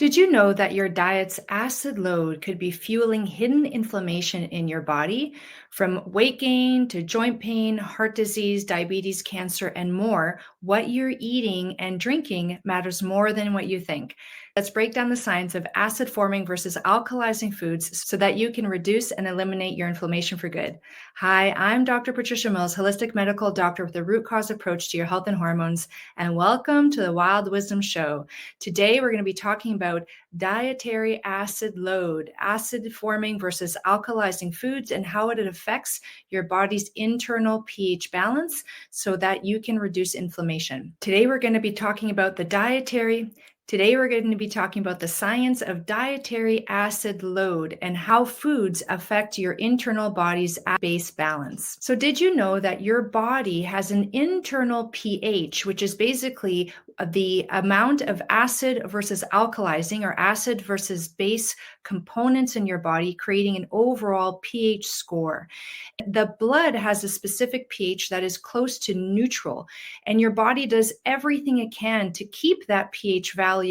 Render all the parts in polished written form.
Did you know that your diet's acid load could be fueling hidden inflammation in your body? From weight gain to joint pain, heart disease, diabetes, cancer, and more, what you're eating and drinking matters more than what you think. Let's break down the science of acid forming versus alkalizing foods so that you can reduce and eliminate your inflammation for good. Hi, I'm Dr. Patricia Mills, holistic medical doctor with a root cause approach to your health and hormones, and welcome to the Wild Wisdom Show. Today, we're going to be talking about dietary acid load, acid forming versus alkalizing foods, and how it affects your body's internal pH balance so that you can reduce inflammation. Today, we're going to be talking about Today, we're going to be talking about the science of dietary acid load and how foods affect your internal body's base balance. So did you know that your body has an internal pH, which is basically the amount of acid versus alkalizing, or acid versus base components in your body, creating an overall pH score? The blood has a specific pH that is close to neutral, and your body does everything it can to keep that pH value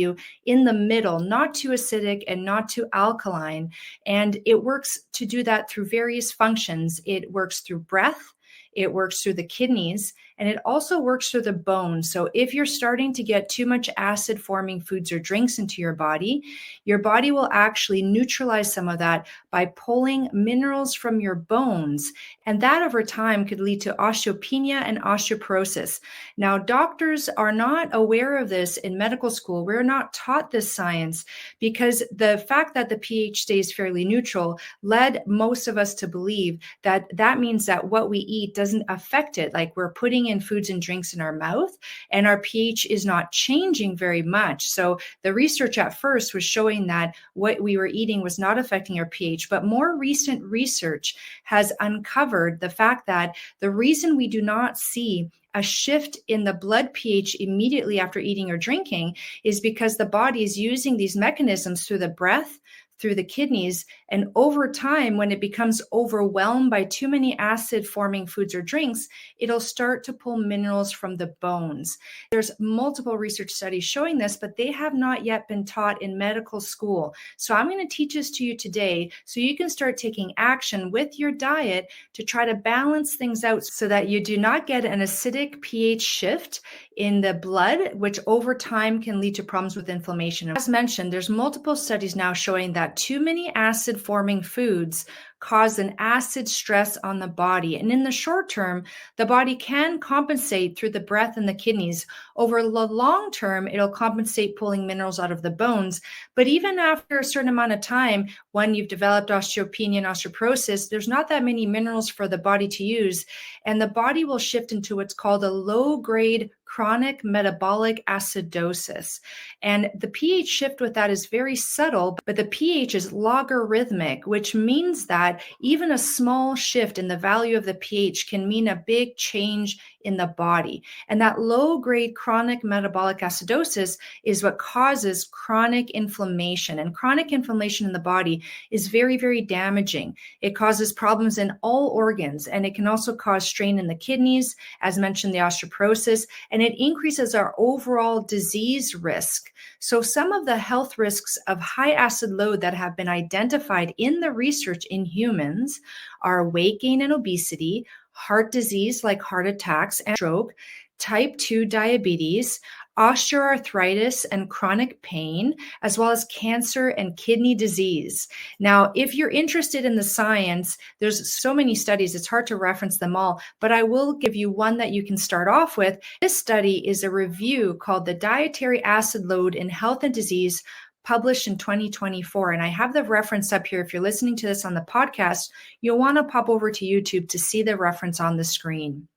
in the middle, not too acidic and not too alkaline. And it works to do that through various functions. It works through breath, it works through the kidneys, and it also works through the bones. So if you're starting to get too much acid forming foods or drinks into your body will actually neutralize some of that by pulling minerals from your bones. And that over time could lead to osteopenia and osteoporosis. Now, doctors are not aware of this in medical school. We're not taught this science because the fact that the pH stays fairly neutral led most of us to believe that that means that what we eat doesn't affect it. Like we're putting in foods and drinks in our mouth and our pH is not changing very much. So the research at first was showing that what we were eating was not affecting our pH, but more recent research has uncovered the fact that the reason we do not see a shift in the blood pH immediately after eating or drinking is because the body is using these mechanisms through the breath, through the kidneys, and over time, when it becomes overwhelmed by too many acid forming foods or drinks, it'll start to pull minerals from the bones. There's multiple research studies showing this, but they have not yet been taught in medical school. So I'm going to teach this to you today so you can start taking action with your diet to try to balance things out so that you do not get an acidic pH shift in the blood, which over time can lead to problems with inflammation. As mentioned, there's multiple studies now showing that too many acid forming foods cause an acid stress on the body. And in the short term, the body can compensate through the breath and the kidneys. Over the long term, it'll compensate pulling minerals out of the bones. But even after a certain amount of time, when you've developed osteopenia and osteoporosis, there's not that many minerals for the body to use. And the body will shift into what's called a low-grade chronic metabolic acidosis. And the pH shift with that is very subtle, but the pH is logarithmic, which means that even a small shift in the value of the pH can mean a big change in the body. And that low-grade chronic metabolic acidosis is what causes chronic inflammation. And chronic inflammation in the body is very, very damaging. It causes problems in all organs, and it can also cause strain in the kidneys, as mentioned, the osteoporosis, and it increases our overall disease risk. So some of the health risks of high acid load that have been identified in the research in humans are weight gain and obesity, heart disease like heart attacks and stroke, type 2 diabetes, osteoarthritis and chronic pain, as well as cancer and kidney disease. Now, if you're interested in the science, there's so many studies, it's hard to reference them all, but I will give you one that you can start off with. This study is a review called The Dietary Acid Load in Health and Disease, published in 2024. And I have the reference up here. If you're listening to this on the podcast, you'll want to pop over to YouTube to see the reference on the screen.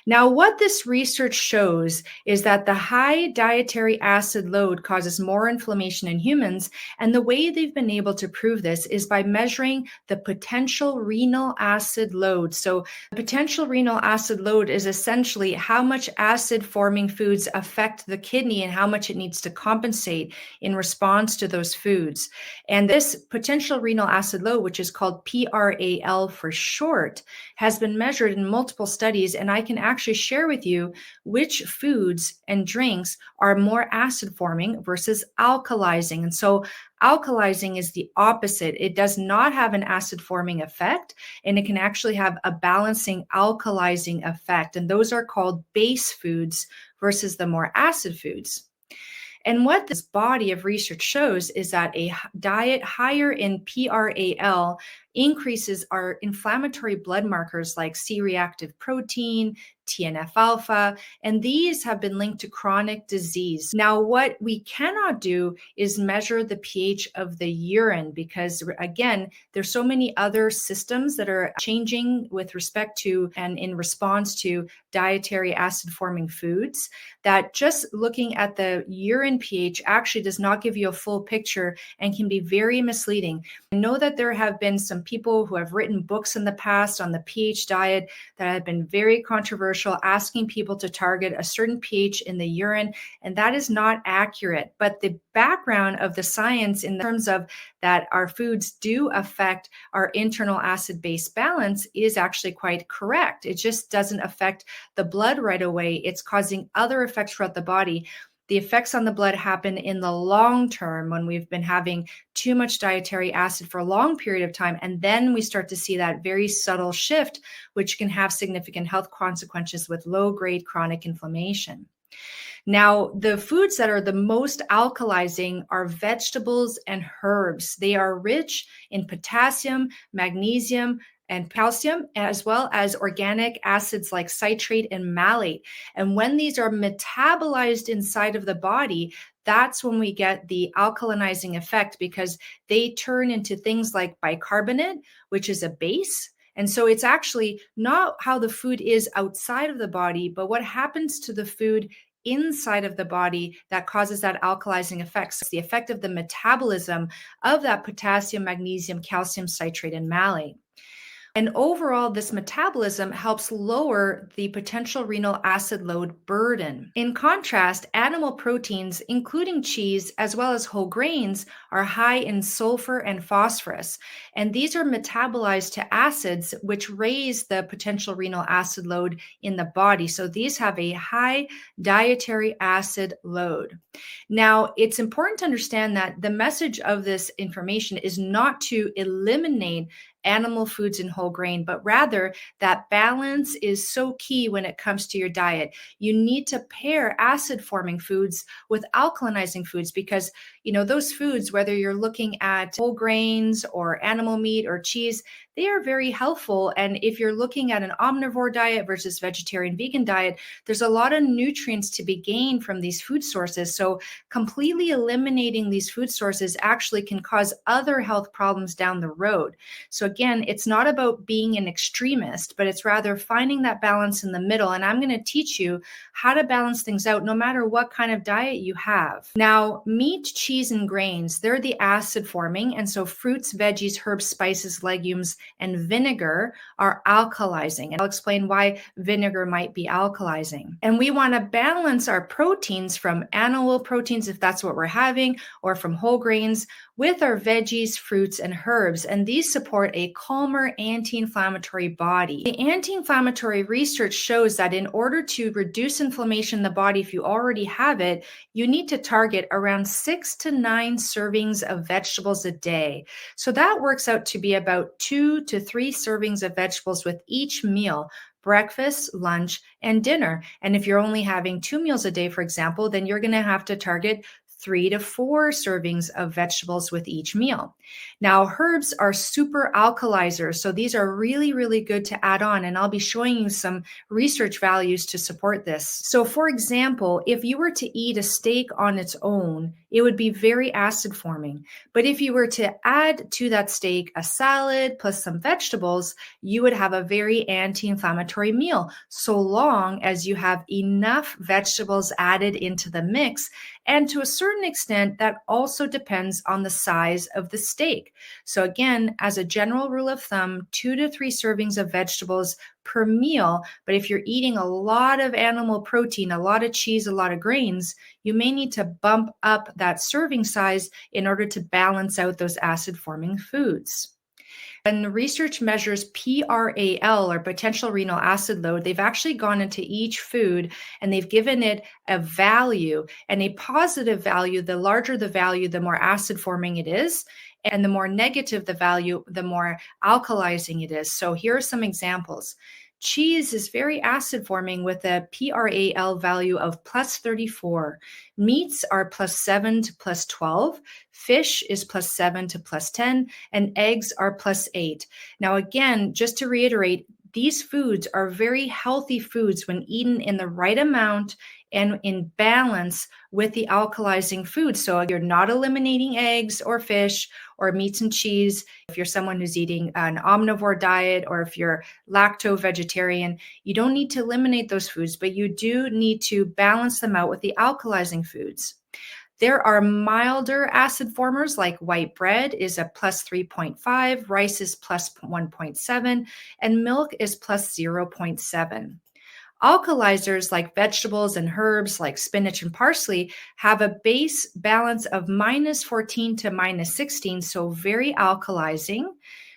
Now, what this research shows is that the high dietary acid load causes more inflammation in humans, and the way they've been able to prove this is by measuring the potential renal acid load. So the potential renal acid load is essentially how much acid-forming foods affect the kidney and how much it needs to compensate in response to those foods. And this potential renal acid load, which is called PRAL for short, has been measured in multiple studies, and and I can actually share with you which foods and drinks are more acid forming versus alkalizing. And so alkalizing is the opposite. It does not have an acid forming effect, and it can actually have a balancing alkalizing effect. And those are called base foods versus the more acid foods. And what this body of research shows is that a diet higher in PRAL increases our inflammatory blood markers like C-reactive protein, TNF alpha, and these have been linked to chronic disease. Now, what we cannot do is measure the pH of the urine because, again, there's so many other systems that are changing with respect to and in response to dietary acid forming foods that just looking at the urine pH actually does not give you a full picture and can be very misleading. I know that there have been some people who have written books in the past on the pH diet that have been very controversial, asking people to target a certain pH in the urine, and that is not accurate. But the background of the science in terms of that our foods do affect our internal acid-base balance is actually quite correct. It just doesn't affect the blood right away. It's causing other effects throughout the body. The effects on the blood happen in the long term when we've been having too much dietary acid for a long period of time. And then we start to see that very subtle shift, which can have significant health consequences with low-grade chronic inflammation. Now, the foods that are the most alkalizing are vegetables and herbs. They are rich in potassium, magnesium, and calcium, as well as organic acids like citrate and malate. And when these are metabolized inside of the body, that's when we get the alkalinizing effect because they turn into things like bicarbonate, which is a base. And so it's actually not how the food is outside of the body, but what happens to the food inside of the body that causes that alkalizing effect. So it's the effect of the metabolism of that potassium, magnesium, calcium, citrate, and malate. And overall, this metabolism helps lower the potential renal acid load burden. In contrast, animal proteins, including cheese, as well as whole grains, are high in sulfur and phosphorus. And these are metabolized to acids, which raise the potential renal acid load in the body. So these have a high dietary acid load. Now, it's important to understand that the message of this information is not to eliminate animal foods and whole grain, but rather that balance is so key when it comes to your diet. You need to pair acid forming foods with alkalinizing foods because, those foods, whether you're looking at whole grains or animal meat or cheese, they are very helpful. And if you're looking at an omnivore diet versus vegetarian vegan diet, there's a lot of nutrients to be gained from these food sources. So completely eliminating these food sources actually can cause other health problems down the road. So again, it's not about being an extremist, but it's rather finding that balance in the middle. And I'm going to teach you how to balance things out no matter what kind of diet you have. Now, meat, cheese, and grains, they're the acid forming. And so fruits, veggies, herbs, spices, legumes, and vinegar are alkalizing. And I'll explain why vinegar might be alkalizing. And we want to balance our proteins from animal proteins, if that's what we're having, or from whole grains, with our veggies, fruits, and herbs. And these support a calmer anti-inflammatory body. The anti-inflammatory research shows that in order to reduce inflammation in the body, if you already have it, you need to target around 6 to 9 servings of vegetables a day. So that works out to be about 2 to 3 servings of vegetables with each meal. Breakfast, lunch, and dinner. And if you're only having 2 meals a day, for example, then you're going to have to target 3 to 4 servings of vegetables with each meal. Now, herbs are super alkalizers, so these are really, really good to add on, and I'll be showing you some research values to support this. So, for example, if you were to eat a steak on its own, it would be very acid forming. But if you were to add to that steak a salad plus some vegetables, you would have a very anti-inflammatory meal, so long as you have enough vegetables added into the mix. And to a certain extent, that also depends on the size of the steak. So again, as a general rule of thumb, 2 to 3 servings of vegetables per meal. But if you're eating a lot of animal protein, a lot of cheese, a lot of grains, you may need to bump up that serving size in order to balance out those acid-forming foods. And the research measures PRAL, or potential renal acid load. They've actually gone into each food and they've given it a value, and a positive value. The larger the value, the more acid forming it is. And the more negative the value, the more alkalizing it is. So here are some examples. Cheese is very acid forming with a PRAL value of plus 34. Meats are plus 7 to plus 12. Fish is plus 7 to plus 10. And eggs are plus 8. Now, again, just to reiterate, these foods are very healthy foods when eaten in the right amount and in balance with the alkalizing food. So you're not eliminating eggs or fish or meats and cheese. If you're someone who's eating an omnivore diet, or if you're lacto-vegetarian, you don't need to eliminate those foods, but you do need to balance them out with the alkalizing foods. There are milder acid formers, like white bread is a plus 3.5, rice is plus 1.7, and milk is plus 0.7. Alkalizers like vegetables and herbs like spinach and parsley have a base balance of minus 14 to minus 16, so very alkalizing.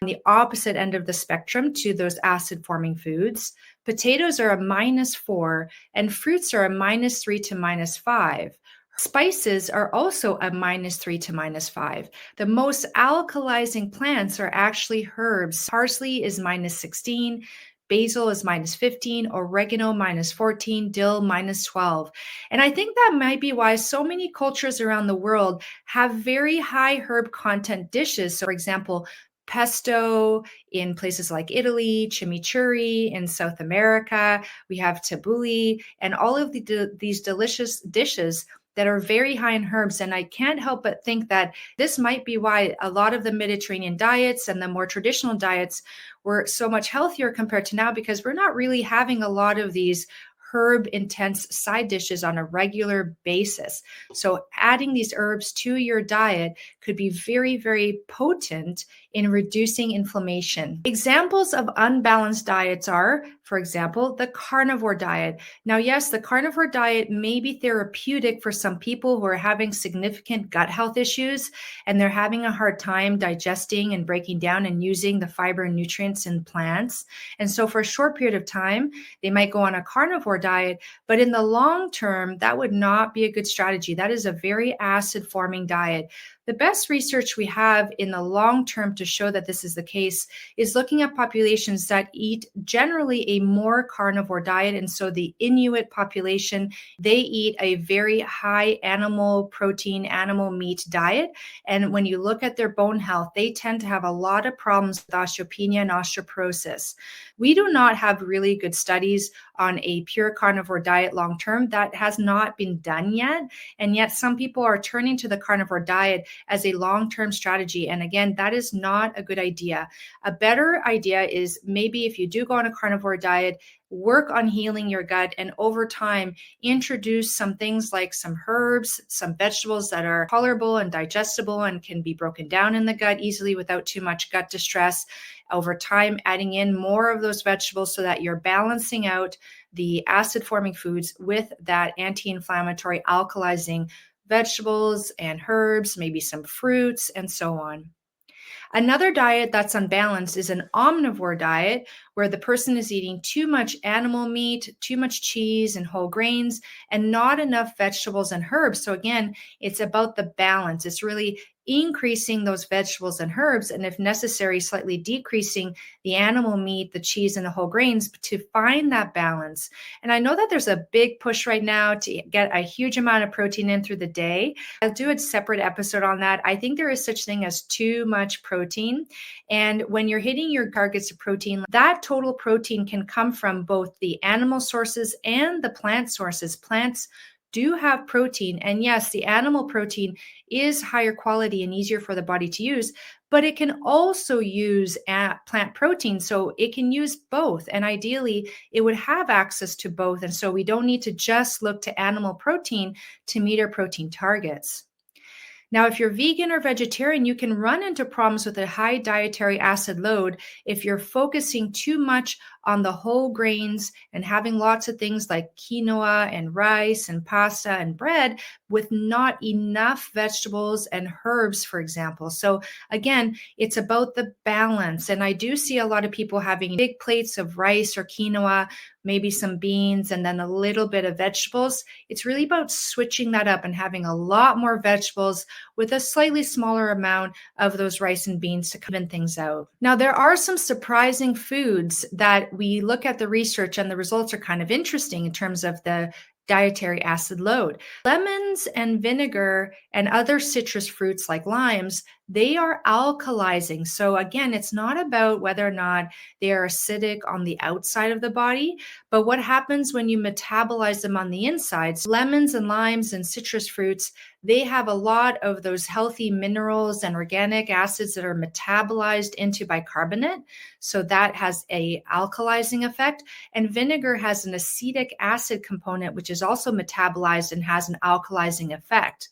On the opposite end of the spectrum to those acid forming foods, potatoes are a minus 4 and fruits are a minus 3 to minus 5. Spices are also a minus 3 to minus 5. The most alkalizing plants are actually herbs. Parsley is minus 16. Basil is minus 15, oregano minus 14, dill minus 12. And I think that might be why so many cultures around the world have very high herb content dishes. So, for example, pesto in places like Italy, chimichurri in South America, we have tabbouleh, and all of these delicious dishes that are very high in herbs. And I can't help but think that this might be why a lot of the Mediterranean diets and the more traditional diets were so much healthier compared to now, because we're not really having a lot of these herb intense side dishes on a regular basis. So adding these herbs to your diet could be very, very potent in reducing inflammation. Examples of unbalanced diets are, for example, the carnivore diet. Now, yes, the carnivore diet may be therapeutic for some people who are having significant gut health issues and they're having a hard time digesting and breaking down and using the fiber and nutrients in plants. And so for a short period of time, they might go on a carnivore diet, but in the long term, that would not be a good strategy. That is a very acid forming diet. The best research we have in the long term to show that this is the case is looking at populations that eat generally a more carnivore diet. And so the Inuit population, they eat a very high animal protein, animal meat diet. And when you look at their bone health, they tend to have a lot of problems with osteopenia and osteoporosis. We do not have really good studies on a pure carnivore diet long term. That has not been done yet. And yet some people are turning to the carnivore diet as a long-term strategy. And again, that is not a good idea. A better idea is maybe if you do go on a carnivore diet, work on healing your gut, and over time, introduce some things like some herbs, some vegetables that are tolerable and digestible and can be broken down in the gut easily without too much gut distress. Over time, adding in more of those vegetables so that you're balancing out the acid-forming foods with that anti-inflammatory alkalizing vegetables and herbs, maybe some fruits, and so on. Another diet that's unbalanced is an omnivore diet, where the person is eating too much animal meat, too much cheese and whole grains, and not enough vegetables and herbs. So again, it's about the balance. It's really increasing those vegetables and herbs, and if necessary, slightly decreasing the animal meat, the cheese, and the whole grains to find that balance. And I know that there's a big push right now to get a huge amount of protein in through the day. I'll do a separate episode on that. I think there is such thing as too much protein. And when you're hitting your targets of protein, that total protein can come from both the animal sources and the plant sources. Plants do have protein. And yes, the animal protein is higher quality and easier for the body to use, but it can also use plant protein. So it can use both. And ideally, it would have access to both. And so we don't need to just look to animal protein to meet our protein targets. Now, if you're vegan or vegetarian, you can run into problems with a high dietary acid load if you're focusing too much on the whole grains and having lots of things like quinoa and rice and pasta and bread with not enough vegetables and herbs, for example. So again, it's about the balance. And I do see a lot of people having big plates of rice or quinoa, maybe some beans, and then a little bit of vegetables. It's really about switching that up and having a lot more vegetables with a slightly smaller amount of those rice and beans to even things out. Now, there are some surprising foods that we look at the research and the results are kind of interesting in terms of the dietary acid load. Lemons and vinegar and other citrus fruits like limes, they are alkalizing. So again, it's not about whether or not they are acidic on the outside of the body, but what happens when you metabolize them on the inside. So lemons and limes and citrus fruits, they have a lot of those healthy minerals and organic acids that are metabolized into bicarbonate. So that has a alkalizing effect. And vinegar has an acetic acid component, which is also metabolized and has an alkalizing effect.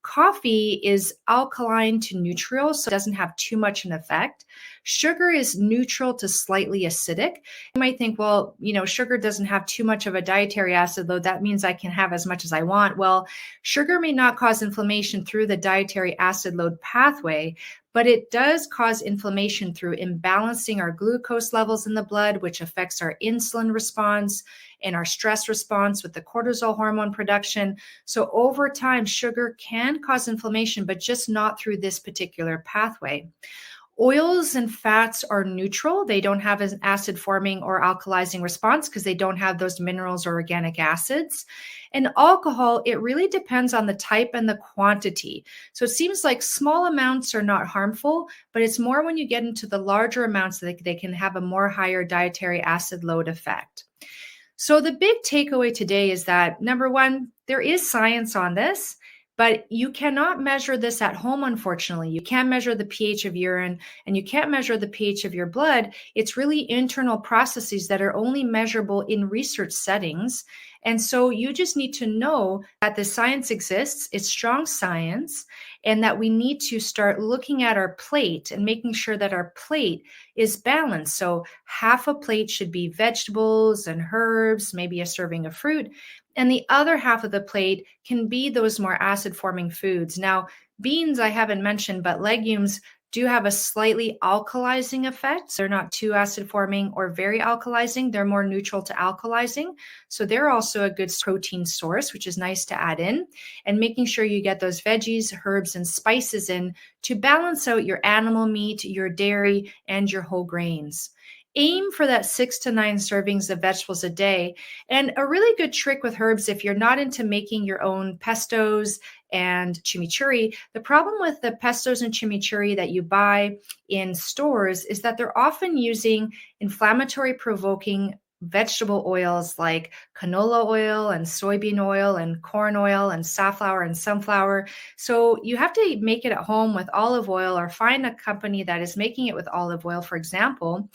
Coffee is alkaline to neutral, so it doesn't have too much an effect. Sugar is neutral to slightly acidic. You might think, well, sugar doesn't have too much of a dietary acid load. That means I can have as much as I want. Well, sugar may not cause inflammation through the dietary acid load pathway, but it does cause inflammation through imbalancing our glucose levels in the blood, which affects our insulin response and our stress response with the cortisol hormone production. So over time, sugar can cause inflammation, but just not through this particular pathway. Oils and fats are neutral. They don't have an acid forming or alkalizing response because they don't have those minerals or organic acids. And alcohol, it really depends on the type and the quantity. So it seems like small amounts are not harmful, but it's more when you get into the larger amounts that they can have a more higher dietary acid load effect. So the big takeaway today is that, number one, there is science on this, but you cannot measure this at home, unfortunately. You can't measure the pH of urine and you can't measure the pH of your blood. It's really internal processes that are only measurable in research settings. And so you just need to know that the science exists, it's strong science, and that we need to start looking at our plate and making sure that our plate is balanced. So half a plate should be vegetables and herbs, maybe a serving of fruit. And the other half of the plate can be those more acid-forming foods. Now, beans I haven't mentioned, but legumes do have a slightly alkalizing effect. They're not too acid-forming or very alkalizing. They're more neutral to alkalizing. So they're also a good protein source, which is nice to add in. And making sure you get those veggies, herbs, and spices in to balance out your animal meat, your dairy, and your whole grains. Aim for that 6 to 9 servings of vegetables a day. And a really good trick with herbs, if you're not into making your own pestos and chimichurri, the problem with the pestos and chimichurri that you buy in stores is that they're often using inflammatory provoking vegetable oils like canola oil and soybean oil and corn oil and safflower and sunflower. So you have to make it at home with olive oil or find a company that is making it with olive oil, for example.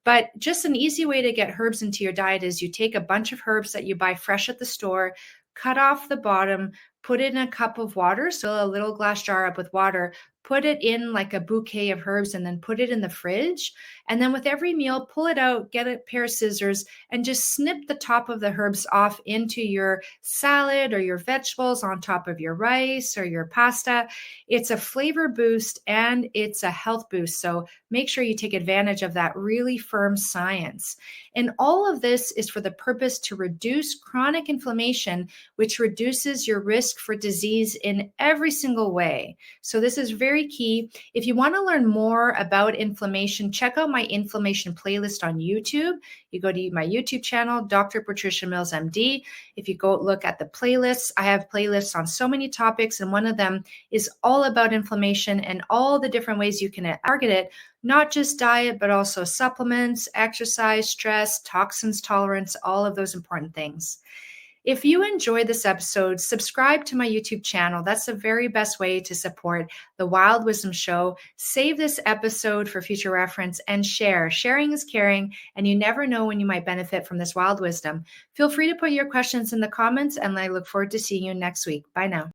But just an easy way to get herbs into your diet is you take a bunch of herbs that you buy fresh at the store, cut off the bottom, put it in a cup of water, so a little glass jar up with water, put it in like a bouquet of herbs and then put it in the fridge. And then with every meal, pull it out, get a pair of scissors and just snip the top of the herbs off into your salad or your vegetables on top of your rice or your pasta. It's a flavor boost and it's a health boost. So make sure you take advantage of that really firm science. And all of this is for the purpose to reduce chronic inflammation, which reduces your risk for disease in every single way. So this is very key. If you want to learn more about inflammation, check out my inflammation playlist on YouTube. You go to my YouTube channel, Dr. Patricia Mills, MD. If you go look at the playlists, I have playlists on so many topics, and one of them is all about inflammation and all the different ways you can target it, not just diet, but also supplements, exercise, stress, toxins tolerance, all of those important things. If you enjoyed this episode, subscribe to my YouTube channel. That's the very best way to support the Wild Wisdom Show. Save this episode for future reference and share. Sharing is caring, and you never know when you might benefit from this wild wisdom. Feel free to put your questions in the comments, and I look forward to seeing you next week. Bye now.